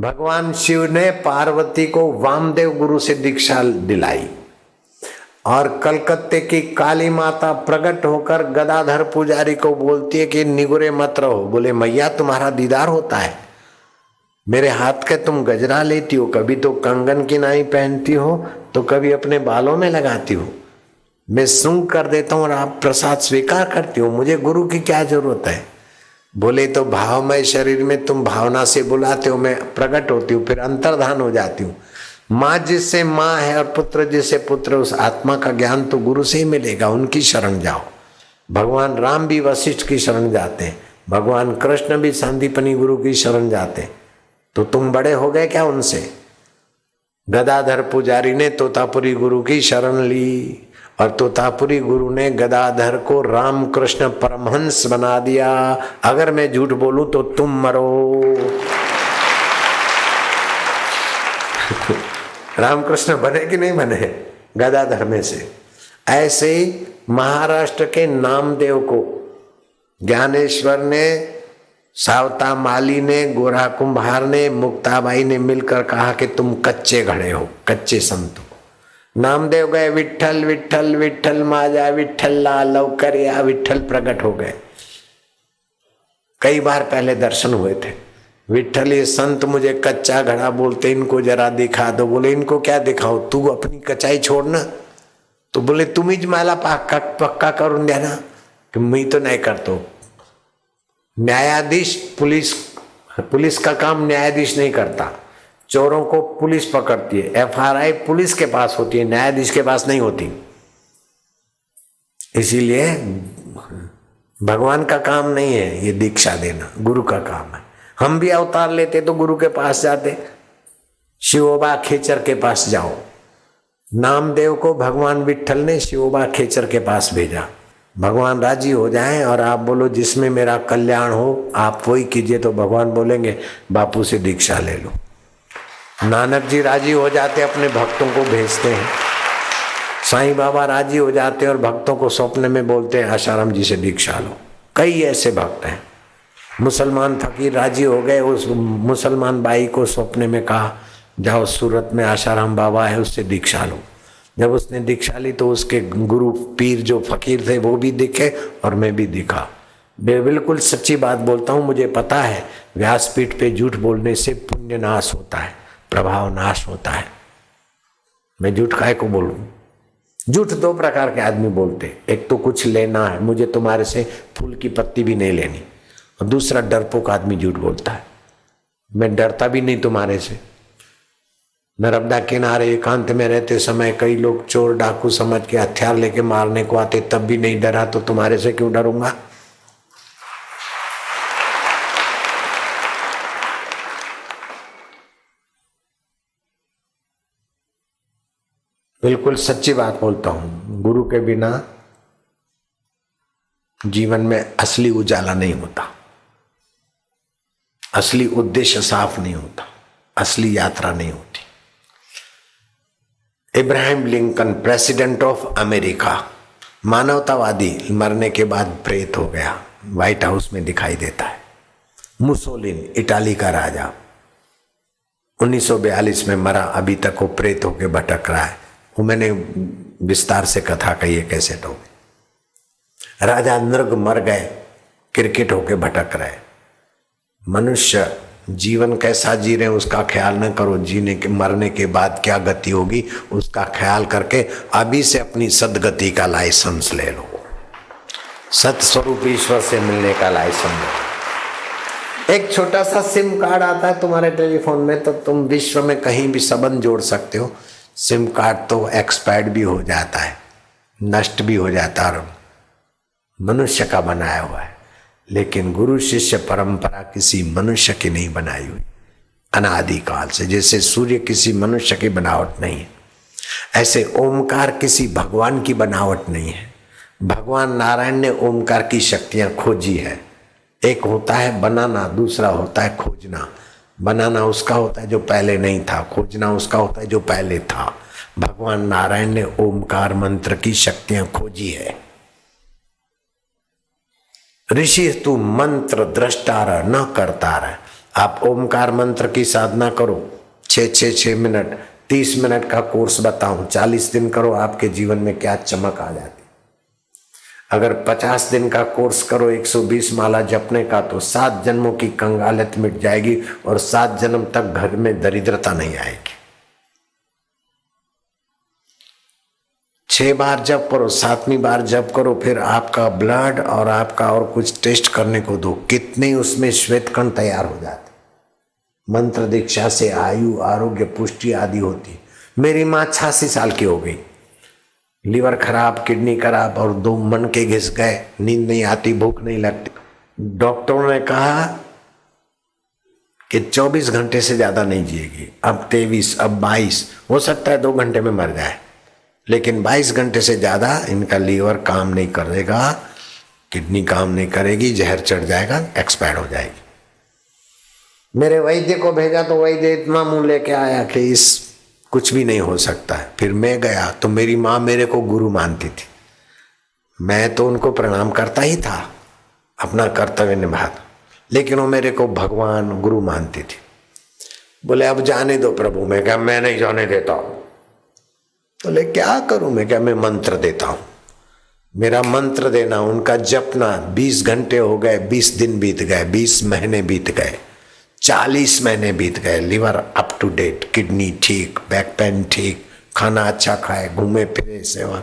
भगवान शिव ने पार्वती को वामदेव गुरु से दीक्षा दिलाई और कलकत्ते की काली माता प्रकट होकर गदाधर पुजारी को बोलती है कि निगुरे मत रहो। बोले मैया तुम्हारा दीदार होता है, मेरे हाथ के तुम गजरा लेती हो, कभी तो कंगन की नाई पहनती हो तो कभी अपने बालों में लगाती हो, मैं सूंघ कर देता हूँ और आप प्रसाद स्वीकार करती हो, मुझे गुरु की क्या जरूरत है। बोले तो भावमय शरीर में तुम भावना से बुलाते हो, मैं प्रकट होती हूँ, फिर अंतर्धान हो जाती हूँ। माँ जिससे माँ है और पुत्र जिससे पुत्र, उस आत्मा का ज्ञान तो गुरु से ही मिलेगा, उनकी शरण जाओ। भगवान राम भी वशिष्ठ की शरण जाते हैं, भगवान कृष्ण भी सांदीपनी गुरु की शरण जाते हैं, तो तुम बड़े हो गए क्या उनसे। गदाधर पुजारी ने तोतापुरी गुरु की शरण ली और तोतापुरी गुरु ने गदाधर को रामकृष्ण परमहंस बना दिया। अगर मैं झूठ बोलूं तो तुम मरो। रामकृष्ण बने कि नहीं बने गदाधर में से। ऐसे ही महाराष्ट्र के नामदेव को ज्ञानेश्वर ने, सावता माली ने, गोरा कुंभार ने, मुक्ताबाई ने मिलकर कहा कि तुम कच्चे घड़े हो, कच्चे संत हो। नामदेव गए, विठ्ठल विठ्ठल विठ्ठल माजा विठ्ठल ला लवकर या विठ्ठल प्रकट हो गए। कई बार पहले दर्शन हुए थे। विठ्ठल ये संत मुझे कच्चा घड़ा बोलते, इनको जरा दिखा दो। बोले इनको क्या दिखाओ, तू अपनी कचाई छोड़ना। तो बोले तुम ही माला पक्का करून द्या ना, कि मैं तो नहीं करता। न्यायाधीश पुलिस का काम न्यायाधीश नहीं करता, चोरों को पुलिस पकड़ती है, एफआरआई पुलिस के पास होती है, न्यायाधीश के पास नहीं होती। इसीलिए भगवान का काम नहीं है ये दीक्षा देना, गुरु का काम है। हम भी अवतार लेते तो गुरु के पास जाते, शिवोबा खेचर के पास जाओ। नामदेव को भगवान विठ्ठल ने शिवोबा खेचर के पास भेजा। भगवान राजी हो जाएं और आप बोलो जिसमें मेरा कल्याण हो आप वही कीजिए, तो भगवान बोलेंगे बापू से दीक्षा ले लो। नानक जी राजी हो जाते, अपने भक्तों को भेजते हैं। साईं बाबा राजी हो जाते और भक्तों को स्वप्न में बोलते हैं आशाराम जी से दीक्षा लो। कई ऐसे भक्त हैं। मुसलमान फकीर राजी हो गए, उस मुसलमान बाई को स्वप्न में कहा जाओ सूरत में आशाराम बाबा है, उससे दीक्षा लो। जब उसने दीक्षा ली तो उसके गुरु पीर जो फकीर थे वो भी दिखे और मैं भी दिखा। बिल्कुल सच्ची बात बोलता हूँ, मुझे पता है व्यासपीठ पे झूठ बोलने से पुण्य नाश होता है, प्रभाव नाश होता है। मैं झूठ काहे को बोलूं। झूठ दो प्रकार के आदमी बोलते, एक तो कुछ लेना है, मुझे तुम्हारे से फूल की पत्ती भी नहीं लेनी, और दूसरा डरपोक आदमी झूठ बोलता है, मैं डरता भी नहीं तुम्हारे से। नर्मदा किनारे एकांत में रहते समय कई लोग चोर डाकू समझ के हथियार लेके मारने को आते, तब भी नहीं डरा, तो तुम्हारे से क्यों डरूंगा। बिल्कुल सच्ची बात बोलता हूं, गुरु के बिना जीवन में असली उजाला नहीं होता, असली उद्देश्य साफ नहीं होता, असली यात्रा नहीं होती। Ibrahim Lincoln, president of America, मानवतावादी, मरने के बाद प्रेत हो गया, व्हाइट हाउस में दिखाई देता है। मुसोलिन, इटाली का राजा, 1942 में मरा, अभी तक वो प्रेत होके भटक रहा है। वो मैंने विस्तार से कथा कही है कैसेटों में। राजा नृग मर गए, क्रिकेट होके भटक रहे। मनुष्य जीवन कैसा जी रहे हैं उसका ख्याल न करो, जीने के मरने के बाद क्या गति होगी उसका ख्याल करके अभी से अपनी सदगति का लाइसेंस ले लो, सतस्वरूप ईश्वर से मिलने का लाइसेंस लो। एक छोटा सा सिम कार्ड आता है तुम्हारे टेलीफोन में, तो तुम विश्व में कहीं भी संबंध जोड़ सकते हो। सिम कार्ड तो एक्सपायर्ड भी हो जाता है, नष्ट भी हो जाता है, और मनुष्य का बनाया हुआ है। लेकिन गुरु शिष्य परंपरा किसी मनुष्य की नहीं बनाई हुई, अनादिकाल से। जैसे सूर्य किसी मनुष्य की बनावट नहीं है, ऐसे ओमकार किसी भगवान की बनावट नहीं है। भगवान नारायण ने ओमकार की शक्तियां खोजी है। एक होता है बनाना, दूसरा होता है खोजना। बनाना उसका होता है जो पहले नहीं था, खोजना उसका होता है जो पहले था। भगवान नारायण ने ओमकार मंत्र की शक्तियां खोजी है। ऋषि तू मंत्र दृष्टार न करतार, आप ओमकार मंत्र की साधना करो 6 मिनट, 30 मिनट का कोर्स बताऊं, 40 दिन करो, आपके जीवन में क्या चमक आ जाती। अगर 50 दिन का कोर्स करो 120 माला जपने का, तो 7 जन्मों की कंगालियत मिट जाएगी और 7 जन्म तक घर में दरिद्रता नहीं आएगी। 6 बार जप करो, 7वीं बार जप करो, फिर आपका ब्लड और आपका और कुछ टेस्ट करने को दो, कितने उसमें श्वेत कण तैयार हो जाते। मंत्र दीक्षा से आयु, आरोग्य, पुष्टि आदि होती। मेरी माँ 86 साल की हो गई, लीवर खराब, किडनी खराब और 2 मन के घिस गए, नींद नहीं आती, भूख नहीं लगती। डॉक्टरों ने कहा कि 24 घंटे से ज्यादा नहीं जिएगी। अब 23, अब 22, हो सकता है 2 घंटे में मर जाए, लेकिन 22 घंटे से ज्यादा इनका लीवर काम नहीं करेगा, किडनी काम नहीं करेगी, जहर चढ़ जाएगा, एक्सपायर हो जाएगी। मेरे वैद्य को भेजा तो वैद्य इतना मुंह लेके आया कि इस कुछ भी नहीं हो सकता है। फिर मैं गया तो मेरी माँ मेरे को गुरु मानती थी, मैं तो उनको प्रणाम करता ही था, अपना कर्तव्य निभाता, लेकिन वो मेरे को भगवान गुरु मानती थी। बोले अब जाने दो प्रभु। मैं क्या, मैं नहीं जाने देता हूँ। बोले क्या करूं? मैं क्या, मैं मंत्र देता हूं। मेरा मंत्र देना, उनका जपना, 20 घंटे हो गए, 20 दिन बीत गए, 20 महीने बीत गए, 40 महीने बीत गए। Liver up to date, kidney ठीक, बैक पेन ठीक, खाना अच्छा खाए, घूमे फिरे, सेवा।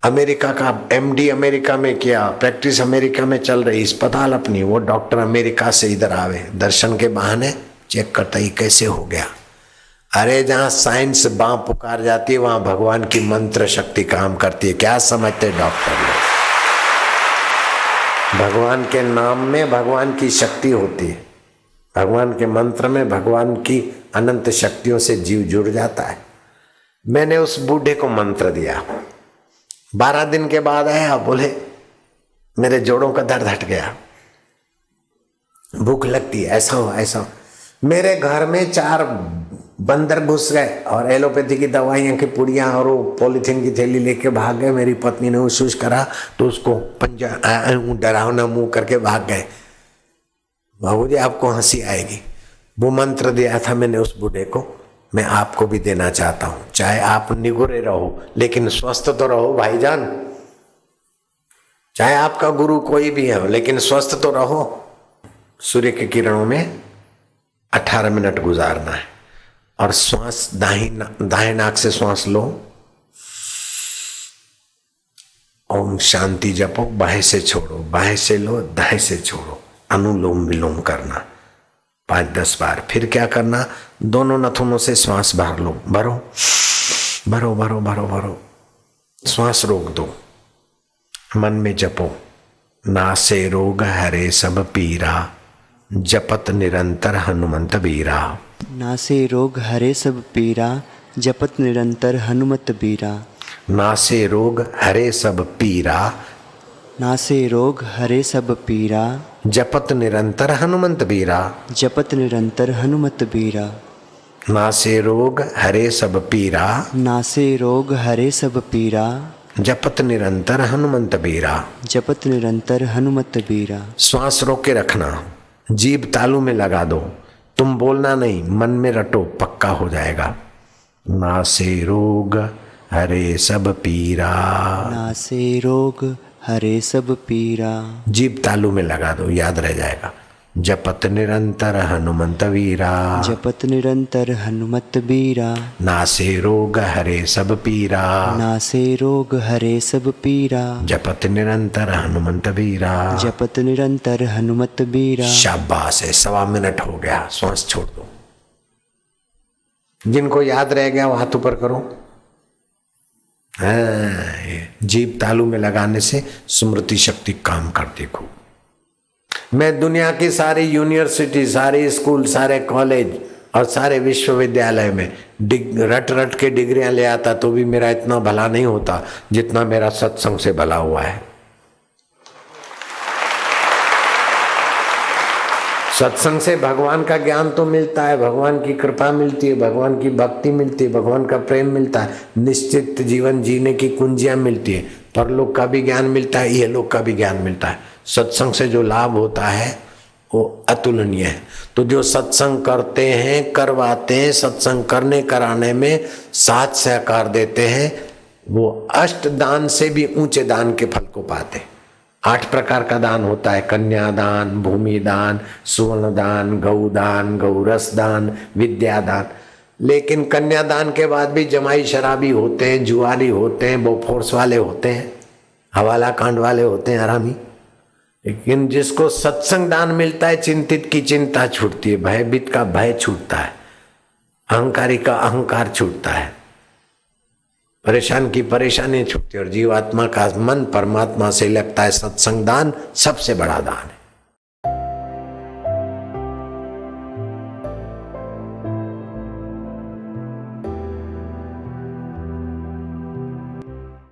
अमेरिका का MD अमेरिका में किया, प्रैक्टिस अमेरिका में चल रही, अस्पताल अपनी। वो डॉक्टर अमेरिका से इधर आवे, दर्शन के बहाने चेक करता ही कैसे हो गया। अरे जहाँ साइंस बाँ पुकार जाती है, वहां भगवान की मंत्र शक्ति काम करती है। क्या समझते डॉक्टर लोग? भगवान के नाम में भगवान की शक्ति होती है, भगवान के मंत्र में भगवान की अनंत शक्तियों से जीव जुड़ जाता है। मैंने उस बूढ़े को मंत्र दिया, 12 दिन के बाद आया, बोले मेरे जोड़ों का दर्द हट गया, भूख लगती है, ऐसा हो ऐसा हो। मेरे घर में 4 बंदर घुस गए और एलोपैथी की दवाइयां की पुड़ियां और वो पॉलीथीन की थैली लेके भाग गए। मेरी पत्नी ने उसूस करा तो उसको पंजा डरावना मुंह करके भाग गए। बाबूजी आपको हंसी आएगी, वो मंत्र दिया था मैंने उस बूढ़े को, मैं आपको भी देना चाहता हूं। चाहे आप निगुरे रहो लेकिन स्वस्थ तो रहो भाईजान। चाहे आपका गुरु कोई भी है लेकिन स्वस्थ तो रहो। सूर्य के किरणों में 18 मिनट गुजारना है और श्वास दाहिने नाक से श्वास लो, ओम शांति जपो, बाहें से छोड़ो, बाहें से लो, दाएं से छोड़ो, अनुलोम विलोम करना 5-10 बार। फिर क्या करना, दोनों नथुनों से श्वास बाहर लो, भरो भरो भरो भरो भरो, श्वास रोक दो, मन में जपो, नासे रोग हरे सब पीरा, जपत निरंतर हनुमंत बीरा। नासे रोग हरे सब पीरा, जपत निरंतर हनुमत बीरा। नासे रोग हरे सब पीरा, नासे रोग हरे सब पीरा, जपत निरंतर हनुमंत बीरा। जपत निरंतर हनुमत बीरा। नासे रोग हरे सब पीरा, नासे रोग हरे सब पीरा, जपत निरंतर हनुमंत बीरा। जपत निरंतर हनुमत बीरा। श्वास रोक के रखना, जीभ तालू में लगा दो, तुम बोलना नहीं, मन में रटो, पक्का हो जाएगा। नासे रोग हरे सब पीरा, नासे रोग हरे सब पीरा। जीभ तालू में लगा दो, याद रह जाएगा। जपत निरंतर हनुमंत वीरा, जपत निरंतर हनुमत बीरा। नासे रोग हरे सब पीरा, नासे रोग हरे सब पीरा, जपत निरंतर हनुमंत वीरा। जपत निरंतर हनुमत बीरा। शाबाश है, 1.25 मिनट हो गया, श्वास छोड़ दो। जिनको याद रह गया वो हाथ ऊपर करो। जीभ तालू में लगाने से स्मृति शक्ति काम करती खूब। मैं दुनिया की सारी यूनिवर्सिटी, सारे स्कूल, सारे कॉलेज और सारे विश्वविद्यालय में रट रट के डिग्रियां ले आता तो भी मेरा इतना भला नहीं होता जितना मेरा सत्संग से भला हुआ है। सत्संग से भगवान का ज्ञान तो मिलता है, भगवान की कृपा मिलती है, भगवान की भक्ति मिलती है, भगवान का प्रेम मिलता है, निश्चित जीवन जीने की कुंजियां मिलती है, परलोक का भी ज्ञान मिलता है, यह लोक का भी ज्ञान मिलता है। सत्संग से जो लाभ होता है वो अतुलनीय है। तो जो सत्संग करते हैं, करवाते हैं, सत्संग करने कराने में साथ सहकार देते हैं, वो अष्ट दान से भी ऊंचे दान के फल को पाते। 8 प्रकार का दान होता है, कन्यादान, भूमि दान, सुवर्ण दान, गौदान, गौरस दान, विद्या दान। लेकिन कन्यादान के बाद भी जमाई शराबी होते हैं, जुआरी होते हैं, बोफोर्स वाले होते हैं, हवाला कांड वाले होते हैं, हरामी। लेकिन जिसको सत्संग दान मिलता है, चिंतित की चिंता छूटती है, भयभीत का भय छूटता है, अहंकारी का अहंकार छूटता है, परेशान की परेशानी छूटती है और जीवात्मा का मन परमात्मा से लगता है। सत्संग दान सबसे बड़ा दान है।